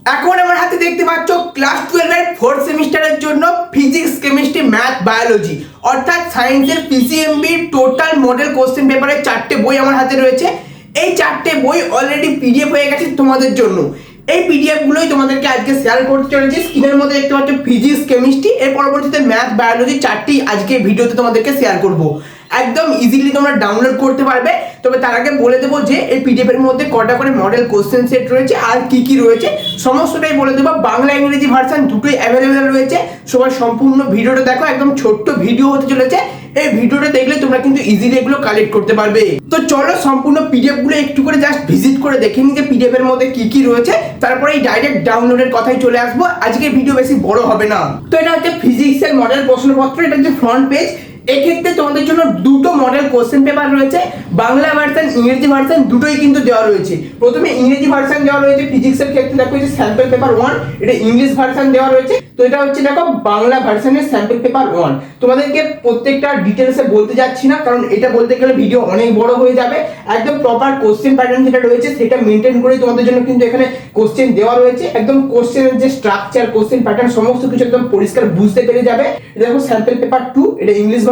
এখন আমার হাতে দেখতে পাচ্ছ ক্লাস 12 এর 4th সেমিস্টারের জন্য ফিজিক্স, কেমিস্ট্রি, ম্যাথ, বায়োলজি অর্থাৎ সায়েন্সের পিসিএমবি টোটাল মডেল কোশ্চেন পেপারের 4টে বই আমার হাতে রয়েছে। এই 4টে বই অলরেডি পিডিএফ হয়ে গেছে তোমাদের জন্য। এই পিডিএফ গুলোই তোমাদেরকে আজকে শেয়ার করতে চলেছি। স্ক্রিনের মধ্যে দেখতে পাচ্ছ ফিজিক্স, কেমিস্ট্রি, এর পরবর্তীতে ম্যাথ, বায়োলজি, 4টি আজকে ভিডিওতে তোমাদেরকে শেয়ার করব। একদম ইজিলি তোমরা ডাউনলোড করতে পারবে। তবে তার আগে বলে দেবো যে এই পিডিএফ এর মধ্যে কটা করে মডেল কোশ্চেন সেট রয়েছে আর কি কি রয়েছে সমস্তটাই বলে দেবো। বাংলা ইংরেজি ভার্সন দুটোই অ্যাভেলেবেল রয়েছে। সবাই সম্পূর্ণ ভিডিওটা দেখো, একদম ছোট্ট ভিডিও হতে চলেছে। এই ভিডিওটা দেখলে তোমরা কিন্তু ইজিলি এগুলো কালেক্ট করতে পারবে। তো চলো সম্পূর্ণ পিডিএফ গুলো একটু করে জাস্ট ভিজিট করে দেখে নিই যে পিডিএফ এর মধ্যে কি কি রয়েছে, তারপরে এই ডাইরেক্ট ডাউনলোডের কথাই চলে আসবো। আজকে ভিডিও বেশি বড় হবে না। তো এটা হচ্ছে ফিজিক্সের মডেল প্রশ্নপত্র, এটা হচ্ছে ফ্রন্ট পেজ। এক্ষেত্রে তোমাদের জন্য দুটো মডেল কোশ্চেন পেপার রয়েছে, বাংলা ভার্সন, ইংরেজি ভার্সন দুটোই কিন্তু দেওয়া রয়েছে। প্রথমে ইংরেজি ভার্সন দেওয়া রয়েছে ফিজিক্সের ক্ষেত্রে, দেখো এই যে স্যাম্পল পেপার 1, এটা ইংলিশ ভার্সন দেওয়া রয়েছে। তো এটা হচ্ছে দেখো বাংলা ভার্সনের স্যাম্পল পেপার 1। তোমাদেরকে প্রত্যেকটা ডিটেলসে বলতে যাচ্ছি না, কারণ এটা বলতে গেলে ভিডিও অনেক বড় হয়ে যাবে। একদম প্রপার কোশ্চেন প্যাটার্ন যেটা রয়েছে সেটা মেনটেন করে তোমাদের জন্য কিন্তু এখানে কোশ্চেন দেওয়া রয়েছে। একদম কোশ্চেনের যে স্ট্রাকচার, কোশ্চেন প্যাটার্ন সমস্ত কিছু একদম পরিষ্কার বুঝতে পেরে যাবে। দেখো স্যাম্পল পেপার 2, এটা ইংলিশ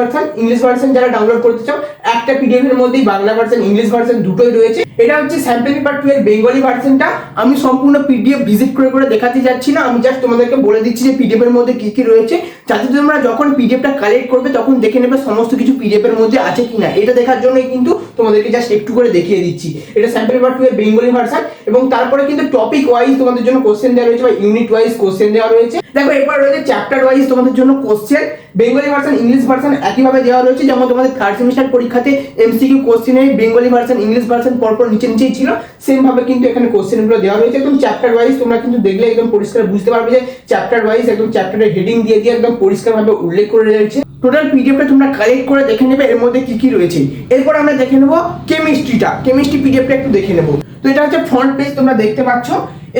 ভার্সন যারা ডাউনলোড করতে চাও একটা পিডিএফ এর মধ্যেই বাংলা ভার্সন, ইংলিশ ভার্সন দুটোই রয়েছে। এটা হচ্ছে স্যাম্পল পেপার 2 এর বেঙ্গলি ভার্সনটা। আমি সম্পূর্ণ পিডিএফ ভিজিট করে করে দেখাতে যাচ্ছি না, আমি জাস্ট তোমাদেরকে বলে দিচ্ছি যে পিডিএফ এর মধ্যে কি কি রয়েছে, যাতে তোমরা যখন পিডিএফটা কালেক্ট করবে তখন দেখে নেবে সমস্ত কিছু পিডিএফ এর মধ্যে আছে কিনা। এটা দেখার জন্যই কিন্তু তোমাদেরকে জাস্ট একটু করে দেখিয়ে দিচ্ছি। এটা স্যাম্পল পেপার 2 এর বেঙ্গলি ভার্সন, এবং তারপরে কিন্তু টপিক ওয়াইজ তোমাদের জন্য কোশ্চেন দেওয়া রয়েছে বা ইউনিট ওয়াইজ কোশ্চেন দেওয়া রয়েছে। দেখো এরপর রয়েছে চ্যাপ্টার ওয়াইজ তোমাদের জন্য question. Bengali version, English version একইভাবে দেওয়া রয়েছে, যেমন তোমাদের থার্ড সেমিস্টার পরীক্ষাতে এমসিকিউ কোশ্চেনে বেঙ্গলি ভার্সন, ইংলিশ ভার্সন পরপর নিচে নিচেই ছিল, সেম ভাবে কিন্তু এখানে কোশ্চেনগুলো দেওয়া রয়েছে। একদম চ্যাপ্টার ওয়াইজ তোমরা কিন্তু দেখলে একদম পরিষ্কার বুঝতে পারবে যে চ্যাপ্টার ওয়াইজ একদম চ্যাপ্টারের হেডিং দিয়ে দিয়ে একদম পরিষ্কারভাবে উল্লেখ করে রয়েছে। টোটাল পিডিএফটা তোমরা কালেক্ট করে দেখে নেবে এর মধ্যে কি কি রয়েছে। এরপর আমরা দেখে নেব কেমিস্ট্রি পিডিএফটা একটু দেখে নেব। তো এটা হচ্ছে ফ্রন্ট পেজ, তোমরা দেখতে পাচ্ছ।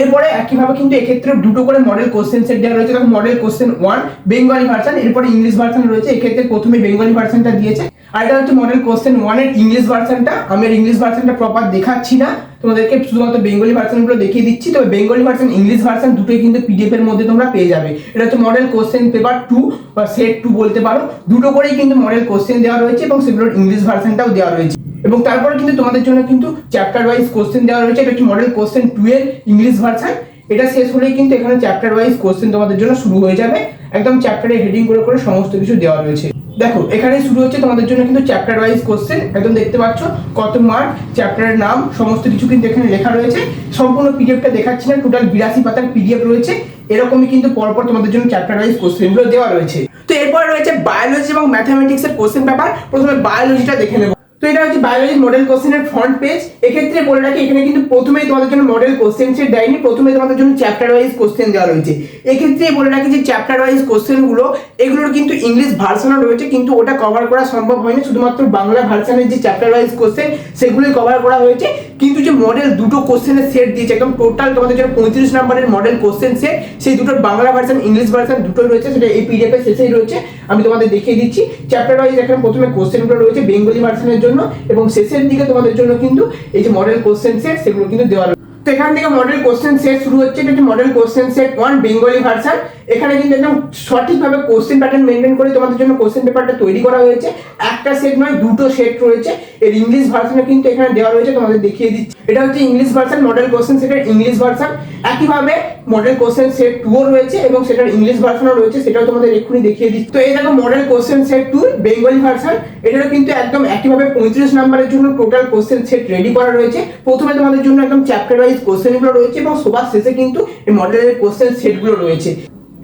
এরপরে একইভাবে কিন্তু এক্ষেত্রে দুটো করে মডেল কোশ্চেন সেট দেওয়া রয়েছে। দেখো মডেল কোশ্চেন 1 বেঙ্গলি ভার্সন, এরপরে ইংলিশ ভার্সন রয়েছে। এক্ষেত্রে প্রথমে বেঙ্গলি ভার্সনটা দিয়েছে, আর এটা হচ্ছে মডেল কোশ্চেন 1 এর ইংলিশ ভার্সনটা। আমি আর ইংলিশ ভার্সনটা প্রপার দেখাচ্ছি না, তোমাদেরকে শুধুমাত্র বেঙ্গলি ভার্সনগুলো দেখিয়ে দিচ্ছি। তবে বেঙ্গলি ভার্সন, ইংলিশ ভার্সন দুটোই কিন্তু পিডিএফ এর মধ্যে তোমরা পেয়ে যাবে। এটা হচ্ছে মডেল কোশ্চেন পেপার 2 বা সেট 2 বলতে পারো। দুটো করেই কিন্তু মডেল কোশ্চেন দেওয়া রয়েছে এবং সেগুলোর ইংলিশ ভার্সনটাও দেওয়া রয়েছে। এবং তারপরে কিন্তু তোমাদের জন্য কিন্তু চ্যাপ্টার ওয়াইজ কোশ্চেন দেওয়া রয়েছে। এটা হচ্ছে মডেল কোশ্চেন 2 এর ইংলিশ ভার্সন। এটা শেষ হলেই কিন্তু এখানে চ্যাপ্টার ওয়াইজ কোশ্চেন তোমাদের জন্য শুরু হয়ে যাবে। একদম চ্যাপ্টারে হেডিং করে করে সমস্ত কিছু দেওয়া রয়েছে। দেখো এখানে শুরু হচ্ছে তোমাদের জন্য কিন্তু চ্যাপ্টার ওয়াইজ কোশ্চেন, একদম দেখতে পাচ্ছ কত মার্ক, চ্যাপ্টারের নাম সমস্ত কিছু কিন্তু এখানে লেখা রয়েছে। সম্পূর্ণ পিডিএফটা দেখাচ্ছি না, টোটাল 82 পাতার পিডিএফ রয়েছে। এরকমই কিন্তু পরপর তোমাদের জন্য চ্যাপ্টার ওয়াইজ কোশ্চেনগুলো দেওয়া রয়েছে। তো এরপর রয়েছে বায়োলজি এবং ম্যাথমেটিক্স এর কোশ্চেন পেপার। প্রথমে বায়োলজিটা দেখে নেব। তো এটা হচ্ছে বায়োলজি মডেল কোশ্চেনের ফ্রন্ট পেজ। এক্ষেত্রে বলে রাখি এখানে কিন্তু প্রথমেই তোমাদের জন্য মডেল কোশ্চেন সেট দেয়নি, প্রথমে তোমাদের জন্য চ্যাপ্টার ওয়াইজ কোশ্চেন দেওয়া রয়েছে। এক্ষেত্রে বলে রাখি যে চ্যাপ্টার ওয়াইজ কোশ্চেনগুলো এগুলোর কিন্তু ইংলিশ ভার্সনও রয়েছে, কিন্তু ওটা কভার করা সম্ভব হয়নি। শুধুমাত্র বাংলা ভার্সনের যে চ্যাপ্টার ওয়াইজ কোশ্চেন সেগুলোই কভার করা হয়েছে। কিন্তু যে মডেল দুটো কোশ্চেনের সেট দিয়েছে, একদম টোটাল তোমাদের জন্য 35 নম্বরের মডেল কোশ্চেন সেট, সেই দুটোর বাংলা ভার্সন, ইংলিশ ভার্সন দুটোই রয়েছে। সেটা এই পিডিএফ এর শেষেই রয়েছে, আমি তোমাদের দেখিয়ে দিচ্ছি। চ্যাপ্টার ওয়াইজ এখানে প্রথমে কোশ্চেনগুলো রয়েছে বেঙ্গলি ভার্সনের জন্য, এবং শেষের দিকে তোমাদের জন্য কিন্তু এই যে মডেল কোশ্চেন সেট সেগুলো কিন্তু দেওয়া রয়েছে। তো এখান থেকে মডেল কোশ্চেন সেট শুরু হচ্ছে। এটা model question set 1 Bengali version. এখানে কিন্তু একদম সঠিকভাবে কোশ্চেন প্যাটার্ন মেনটেন করে তোমাদের জন্য কোশ্চেন পেপারটা তৈরি করা হয়েছে। একটা সেট নয়, দুটো সেট রয়েছে। এর ইংলিশ ভার্সনে কিন্তু এখানে দেওয়া রয়েছে, তোমাদের দেখিয়ে দিচ্ছি। এটা হচ্ছে ইংলিশ ভার্সন, মডেল কোশ্চেন সেটের ইংলিশ ভার্সন। একইভাবে মডেল কোশ্চেন সেট 2 রয়েছে এবং সেটার ইংলিশ ভার্সনও রয়েছে, সেটাও তোমাদের এক্ষুনি দেখিয়ে দিচ্ছি। তো এই দেখো model question set 2 Bengali version. এটারও কিন্তু একদম একইভাবে 35 নম্বরের জন্য টোটাল কোশ্চেন সেট রেডি করা রয়েছে। প্রথমে তোমাদের জন্য একদম চ্যাপ্টার ওয়াইজ কোশ্চেনগুলো রয়েছে এবং সবার শেষে কিন্তু এই মডেলের কোশ্চেন সেটগুলো রয়েছে।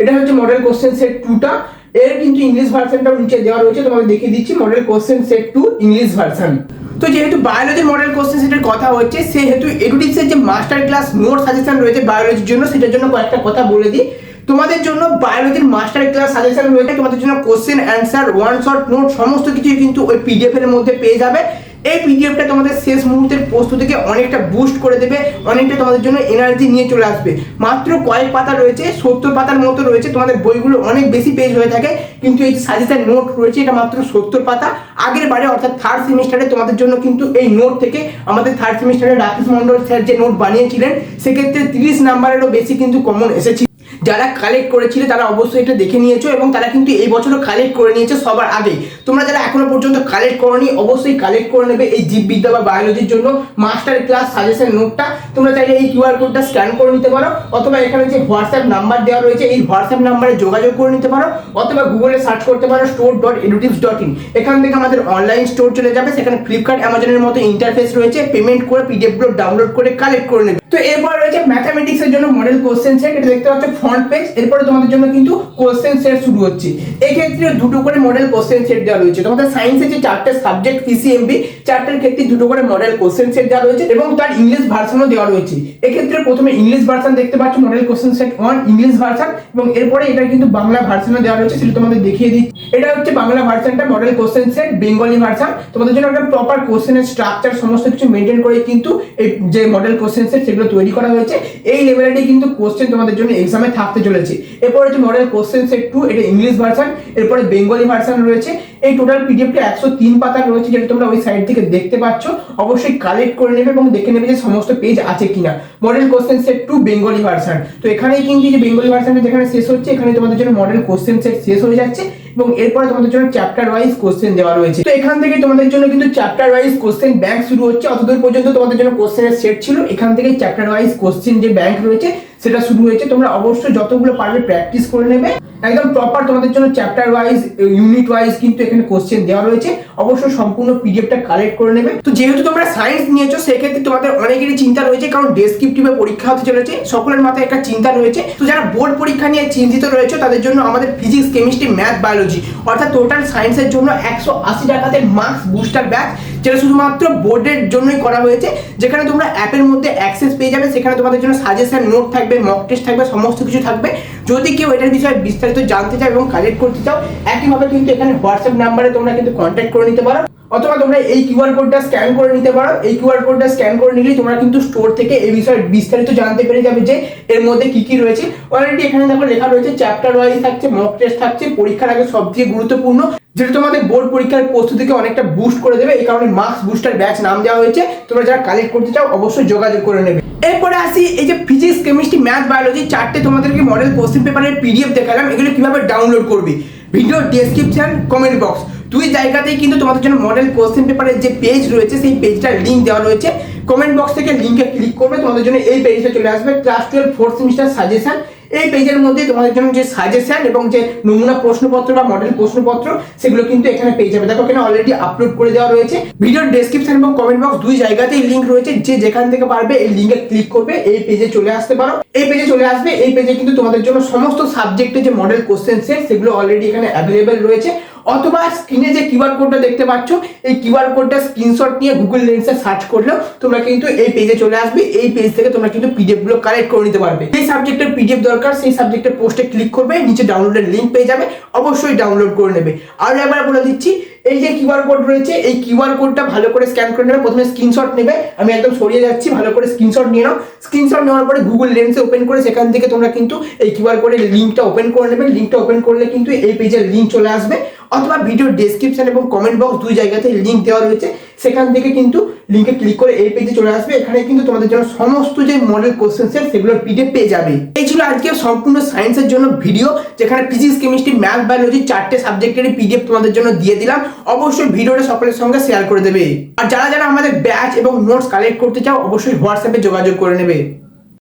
এটা হচ্ছে মডেল কোশ্চেন সেট 2টা। এর কিন্তু ইংলিশ ভার্সনটাও নিচে দেওয়া রয়েছে, তোমাদের দেখিয়ে দিচ্ছি। Model question set 2 English version. তো যেহেতু বায়োলজির মডেল কোশ্চেন সেটের কথা হচ্ছে, সেহেতু এডুটিক্সের যে মাস্টার ক্লাস নোট সাজেশন রয়েছে বায়োলজির জন্য, সেটার জন্য কয়েকটা কথা বলে দিই। তোমাদের জন্য বায়োলজির মাস্টার ক্লাস সাজেশন রয়েছে, তোমাদের জন্য question answer, one shot note সমস্ত কিছু কিন্তু ওই পিডিএফ এর মধ্যে পেয়ে যাবে। এই পিডিএফটা তোমাদের শেষ মুহূর্তের প্রস্তুতিকে অনেকটা বুস্ট করে দেবে, অনেকটা তোমাদের জন্য এনার্জি নিয়ে চলে আসবে। মাত্র কয়েক পাতা রয়েছে, 70 পাতার মতো রয়েছে। তোমাদের বইগুলো অনেক বেশি পেজ হয়ে থাকে, কিন্তু এই সাজেশন নোট রয়েছে এটা মাত্র 70 পাতা। আগের বারে অর্থাৎ থার্ড সেমিস্টারে তোমাদের জন্য কিন্তু এই নোট থেকে আমাদের থার্ড সেমিস্টারে রাকেশ মন্ডল স্যার যে নোট বানিয়েছিলেন সেক্ষেত্রে 30 নাম্বারেরও বেশি কিন্তু কমন এসেছে। যারা কালেক্ট করেছিল তারা অবশ্যই এটা দেখে নিয়েছো এবং তারা কিন্তু এই বছরও কালেক্ট করে নিয়েছে সবার আগেই। তোমরা যারা এখনো পর্যন্ত কালেক্ট করোনি অবশ্যই কালেক্ট করে নেবে এই জীববিদ্যা বা বায়োলজির জন্য মাস্টার ক্লাস সাজেশন নোটটা। তোমরা চাইলে এই কিউআর কোডটা স্ক্যান করে নিতে পারো, অথবা এখানে যে হোয়াটসঅ্যাপ নাম্বার দেওয়া রয়েছে এই হোয়াটসঅ্যাপ নাম্বারে যোগাযোগ করে নিতে পারো, অথবা গুগলে সার্চ করতে পারো store.edutips.in। এখান থেকে আমাদের অনলাইন স্টোর চলে যাবে, সেখানে ফ্লিপকার্ট অ্যামাজনের মতো ইন্টারফেস রয়েছে, পেমেন্ট করে পিডিএফগুলো ডাউনলোড করে কালেক্ট করে নেবে। তো এরপর রয়েছে ম্যাথামেটিক্সের জন্য মডেল কোশ্চেন সেট, এটা দেখতে পাচ্ছ ফ্রন্ট পেজ। এরপরে তোমাদের জন্য কিন্তু কোশ্চেন সেট শুরু হচ্ছে। এই ক্ষেত্রে দুটো করে মডেল কোশ্চেন সেট দেওয়া রয়েছে। তোমাদের সায়েন্সের যে 4টে সাবজেক্ট পিসিএমবি, 4টের ক্ষেত্রে দুটো করে মডেল কোশ্চেন সেট দেওয়া রয়েছে এবং তার ইংলিশ ভার্সনও দেওয়া রয়েছে। এক্ষেত্রে প্রথমে ইংলিশ ভার্সন দেখতে পাচ্ছ, model question set 1 English version, এবং এরপরে এটা কিন্তু বাংলা ভার্সনও দেওয়া রয়েছে, সেটা তোমাদের দেখিয়ে দিচ্ছি। এটা হচ্ছে বাংলা ভার্সনটা, model question set Bengali version. তোমাদের জন্য একটা প্রপার কোশ্চেনের স্ট্রাকচার সমস্ত কিছু মেনটেন করে কিন্তু এই যে মডেল কোশ্চেন সেট সেগুলো তৈরি করা হয়েছে। এই লেভেলেরই কিন্তু কোশ্চেন তোমাদের জন্য এক্সামে থাকতে চলেছে। এরপরে হচ্ছে মডেল কোশ্চেন সেট 2, এটা ইংলিশ ভার্সন, এরপরে বেঙ্গলি ভার্সন রয়েছে। এই টোটাল পিডিএফটা 103 পাতার রয়েছে, যেটা তোমরা ওই সাইড থেকে দেখতে পাচ্ছ। অবশ্যই কালেক্ট করে নেবে এবং দেখে নেবে যে সমস্ত পেজ আছে কিনা। Model question set 2 Bengali version, তো এখানেই কিন্তু যে বেঙ্গলি ভার্সনটা যেখানে শেষ হচ্ছে এখানে তোমাদের জন্য মডেল কোশ্চেন সেট শেষ হয়ে যাচ্ছে এবং এরপরে তোমাদের জন্য চ্যাপ্টার ওয়াইজ কোশ্চেন দেওয়া রয়েছে। তো এখান থেকে তোমাদের জন্য কিন্তু চ্যাপ্টার ওয়াইজ কোশ্চেন ব্যাংক শুরু হচ্ছে। অতদূর পর্যন্ত তোমাদের জন্য কোশ্চেনের সেট ছিল, এখান থেকে চ্যাপ্টার ওয়াইজ কোশ্চেন যে ব্যাংক রয়েছে সেটা শুরু হয়েছে। তোমরা অবশ্যই যতগুলো পারবে প্র্যাকটিস করে নেবে, একদম প্রপার তোমাদের জন্য চ্যাপ্টার ওয়াইজ ইউনিট ওয়াইজ কিন্তু এখানে কোশ্চেন দেওয়া রয়েছে। অবশ্যই সম্পূর্ণ পিডিএফটা কালেক্ট করে নেবে। তো যেহেতু তোমরা সায়েন্স নিয়েছো সেক্ষেত্রে তোমাদের অনেকেরই চিন্তা রয়েছে, কারণ ডেসক্রিপটিভে পরীক্ষা হতে চলেছে, সকলের মাথায় একটা চিন্তা রয়েছে। তো যারা বোর্ড পরীক্ষা নিয়ে চিন্তিত রয়েছে তাদের জন্য আমাদের ফিজিক্স কেমিস্ট্রি ম্যাথ বায়োলজি অর্থাৎ টোটাল সায়েন্সের জন্য 180 টাকাতে মার্কস বুস্টার ব্যাচ, যেটা শুধুমাত্র বোর্ডের জন্যই করা হয়েছে, যেখানে তোমরা অ্যাপের মধ্যে অ্যাক্সেস পেয়ে যাবে। সেখানে তোমাদের জন্য সাজেশন নোট থাকবে, মক টেস্ট থাকবে, সমস্ত কিছু থাকবে। যদি কেউ এটার বিষয়ে বিস্তারিত জানতে চাও এবং কালেক্ট করতে চাও, একইভাবে কিন্তু এখানে হোয়াটসঅ্যাপ নাম্বারে তোমরা কিন্তু কন্ট্যাক্ট করে নিতে পারো, অথবা তোমরা এই কিউআর কোডটা স্ক্যান করে নিতে পারো। এই কিউআর কোডটা স্ক্যান করে নিলেই তোমরা কিন্তু স্টোর থেকে এই বিষয়ে বিস্তারিত জানতে পেরে যাবে যে এর মধ্যে কি কি রয়েছে। অলরেডি এখানে দেখো লেখা রয়েছে চ্যাপ্টার ওয়াইজ থাকছে, মক টেস্ট থাকছে, পরীক্ষার আগে সবচেয়ে গুরুত্বপূর্ণ, যেটা তোমাদের বোর্ড পরীক্ষার প্রস্তুতিকে অনেকটা বুস্ট করে দেবে। এই কারণে মার্কস বুস্টার ব্যাচ নাম দেওয়া হয়েছে। তোমরা যারা কালেক্ট করতে চাও অবশ্যই যোগাযোগ করে নেবে। এরপরে আসি এই যে ফিজিক্স কেমিস্ট্রি ম্যাথ বায়োলজি 4টে তোমাদেরকে মডেল কোশ্চেন পেপারের পিডিএফ দেখালাম, এগুলো কিভাবে ডাউনলোড করবে। ভিডিও ডেসক্রিপশন, কমেন্ট বক্স দুই জায়গাতেই কিন্তু তোমাদের জন্য মডেল কোশ্চেন পেপারের যে পেজ রয়েছে সেই পেজটার লিঙ্ক দেওয়া রয়েছে। কমেন্ট বক্স থেকে লিঙ্কে ক্লিক করবে, তোমাদের জন্য এই পেজটা চলে আসবে, ক্লাস 12 4th সেমিস্টার সাজেশন। এই পেজের মধ্যে তোমাদের জন্য যে সাজেশন এবং যে নমুনা প্রশ্নপত্র বা মডেল প্রশ্নপত্র সেগুলো কিন্তু এখানে পেয়ে যাবে। দেখো এখানে অলরেডি আপলোড করে দেওয়া রয়েছে। ভিডিওর ডেসক্রিপশন এবং কমেন্ট বক্স দুই জায়গাতেই লিঙ্ক রয়েছে, যে যেখান থেকে পারবে এই লিঙ্কে ক্লিক করবে, এই পেজে চলে আসতে পারো। এই পেজে চলে আসবে, এই পেজে কিন্তু তোমাদের জন্য সমস্ত সাবজেক্টে যে মডেল কোশ্চেন সেট সেগুলো অলরেডি এখানে অ্যাভেলেবেল রয়েছে। অথবা স্ক্রিনে যে কিউআর কোডটা দেখতে পাচ্ছ এই কিউআর কোডটা স্ক্রিনশট নিয়ে গুগল লেন্সে সার্চ করলেও তোমরা কিন্তু এই পেজে চলে আসবে। এই পেজ থেকে তোমরা কিন্তু পিডিএফ গুলো কালেক্ট করে নিতে পারবে। এই সাবজেক্টের পিডিএফ দরকার, সেই সাবজেক্টের পোস্টে ক্লিক করবে, নিচে ডাউনলোডের লিঙ্ক পেয়ে যাবে, অবশ্যই ডাউনলোড করে নেবে। আর একবার বলে দিচ্ছি, এই যে কিউআর কোড রয়েছে এই কিউআর কোডটা ভালো করে স্ক্যান করে নেবে। প্রথমে স্ক্রিনশট নেবে, আমি একদম সরিয়ে যাচ্ছি, ভালো করে স্ক্রিনশট নিয়ে নাও। স্ক্রিনশট নেওয়ার পরে গুগল লেন্সে ওপেন করে সেখান থেকে তোমরা কিন্তু এই কিউআর কোডের লিঙ্কটা ওপেন করে নেবে। লিঙ্কটা ওপেন করলে কিন্তু এই পেজের লিঙ্ক চলে আসবে, অথবা ভিডিও ডেসক্রিপশন এবং কমেন্ট বক্স দুই জায়গাতে লিঙ্ক দেওয়া রয়েছে, সেখান থেকে কিন্তু লিঙ্কে ক্লিক করে এই পেজে চলে আসবে। এখানে কিন্তু তোমাদের জন্য সমস্ত যে মডেল কোশ্চেন সেট সেগুলোর পিডিএফ পেয়ে যাবে। এই ছিল আজকে সম্পূর্ণ সায়েন্সের জন্য ভিডিও, যেখানে ফিজিক্স কেমিস্ট্রি ম্যাথ বায়োলজি 4টে সাবজেক্টের পিডিএফ তোমাদের জন্য দিয়ে দিলাম। অবশ্যই ভিডিওটা সকলের সঙ্গে শেয়ার করে দেবে। আর যারা যারা আমাদের ব্যাচ এবং নোটস কালেক্ট করতে চাও অবশ্যই হোয়াটসঅ্যাপে যোগাযোগ করে নেবে।